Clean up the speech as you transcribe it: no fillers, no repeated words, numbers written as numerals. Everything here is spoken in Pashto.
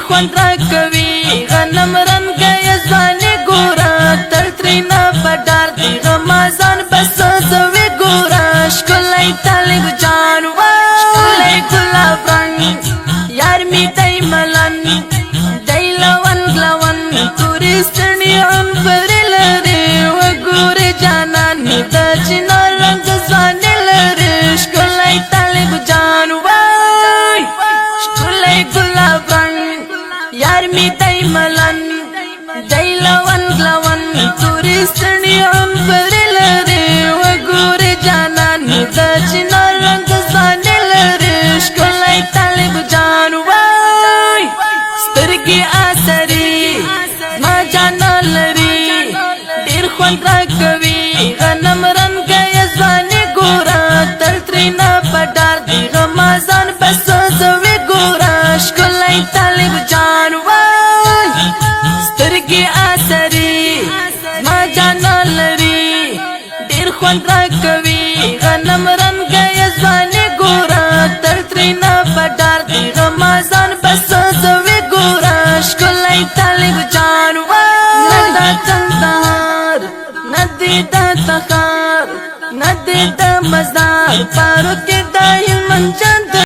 خوند را کوي غنم رنګه ځواني ګوره تل ترېنه په ډار دی غمازان بس زوی ګوره ښکلی طالب جان ښکلی ګلاب رنګ یار می دی ملن دی لون لون تورې ستړي عنبرې لري وګورې جانان مې د چنار رنګ ځواني لري ښکلی طالب جان ښکلی ګلاب رنګ یار می دی ملن دی لون لون تورې ستړي عنبرې لري وګورې جانان مې د چنار رنګ ځواني لري ښکلی طالب جان سترګې اثرې ما جانا لري ډېر خوند را کوي غنم رنګه ځواني ګوره تل ترېنه په ډار دی غمازان بس زوی ګوره ښکلی طالب جان سترګې اثرې ما جانا لري ډېر خوند را کوي غنم رنګه ځواني ګوره تل ترېنه په ډار دی غمازان بس زوی ګوره ښکلی طالب جان نه دا کندهار نه دې دا تخار نه دې دا مزار پارو کې دا هلمند